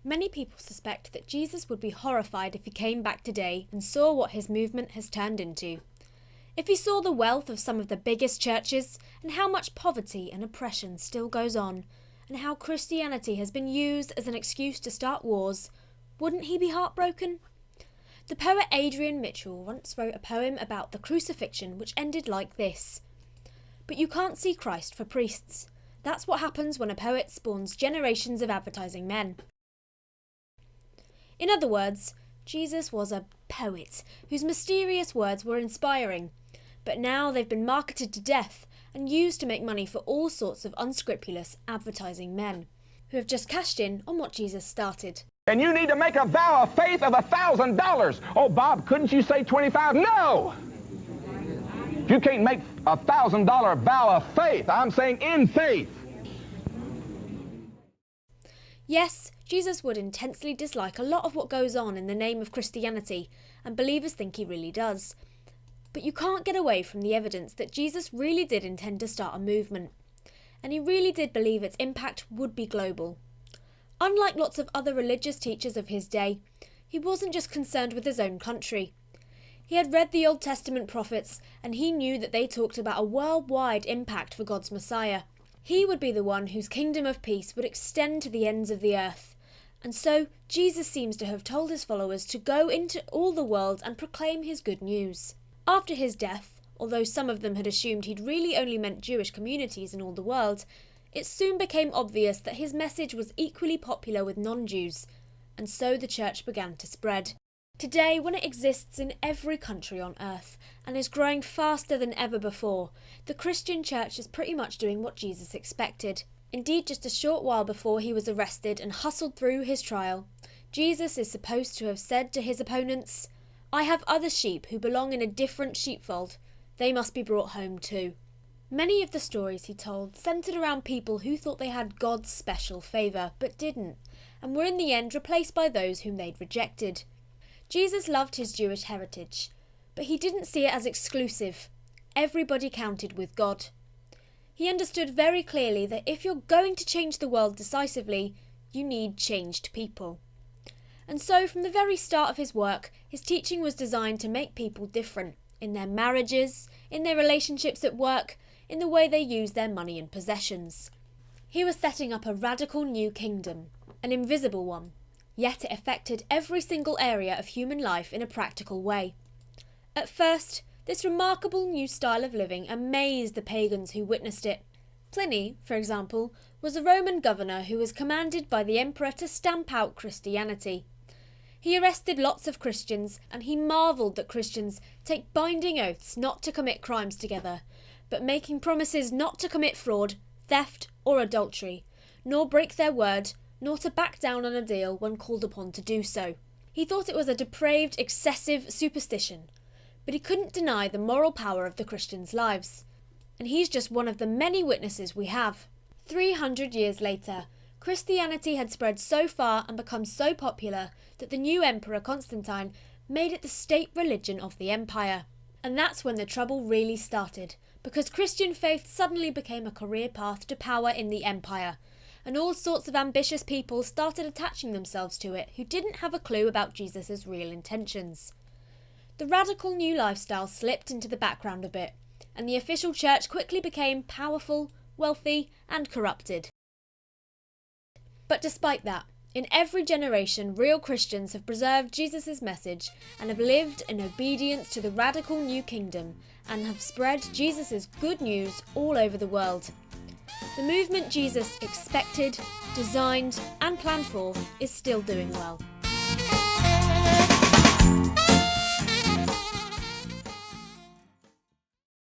Many people suspect that Jesus would be horrified if he came back today and saw what his movement has turned into. If he saw the wealth of some of the biggest churches and how much poverty and oppression still goes on, and how Christianity has been used as an excuse to start wars, wouldn't he be heartbroken? The poet Adrian Mitchell once wrote a poem about the crucifixion which ended like this: "But you can't see Christ for priests. That's what happens when a poet spawns generations of advertising men." In other words, Jesus was a poet whose mysterious words were inspiring, but now they've been marketed to death and used to make money for all sorts of unscrupulous advertising men who have just cashed in on what Jesus started. And you need to make a vow of faith of $1,000. Oh, Bob, couldn't you say 25? No! You can't make a $1,000 vow of faith. I'm saying in faith. Yes, Jesus would intensely dislike a lot of what goes on in the name of Christianity, and believers think he really does. But you can't get away from the evidence that Jesus really did intend to start a movement, and he really did believe its impact would be global. Unlike lots of other religious teachers of his day, he wasn't just concerned with his own country. He had read the Old Testament prophets, and he knew that they talked about a worldwide impact for God's Messiah. He would be the one whose kingdom of peace would extend to the ends of the earth. And so Jesus seems to have told his followers to go into all the world and proclaim his good news. After his death, although some of them had assumed he'd really only meant Jewish communities in all the world, it soon became obvious that his message was equally popular with non-Jews, and so the church began to spread. Today, when it exists in every country on earth and is growing faster than ever before, the Christian church is pretty much doing what Jesus expected. Indeed, just a short while before he was arrested and hustled through his trial, Jesus is supposed to have said to his opponents, "I have other sheep who belong in a different sheepfold. They must be brought home too." Many of the stories he told centred around people who thought they had God's special favour, but didn't, and were in the end replaced by those whom they'd rejected. Jesus loved his Jewish heritage, but he didn't see it as exclusive. Everybody counted with God. He understood very clearly that if you're going to change the world decisively, you need changed people. And so from the very start of his work, his teaching was designed to make people different in their marriages, in their relationships at work, in the way they use their money and possessions. He was setting up a radical new kingdom, an invisible one, yet it affected every single area of human life in a practical way. At first, this remarkable new style of living amazed the pagans who witnessed it. Pliny, for example, was a Roman governor who was commanded by the emperor to stamp out Christianity. He arrested lots of Christians, and he marvelled that Christians take binding oaths not to commit crimes together, but making promises not to commit fraud, theft or adultery, nor break their word, nor to back down on a deal when called upon to do so. He thought it was a depraved, excessive superstition, but he couldn't deny the moral power of the Christians' lives. And he's just one of the many witnesses we have. 300 years later, Christianity had spread so far and become so popular that the new emperor Constantine made it the state religion of the empire. And that's when the trouble really started, because Christian faith suddenly became a career path to power in the empire, and all sorts of ambitious people started attaching themselves to it who didn't have a clue about Jesus' real intentions. The radical new lifestyle slipped into the background a bit, and the official church quickly became powerful, wealthy, and corrupted. But despite that, in every generation, real Christians have preserved Jesus' message and have lived in obedience to the radical new kingdom and have spread Jesus' good news all over the world. The movement Jesus expected, designed, and planned for is still doing well.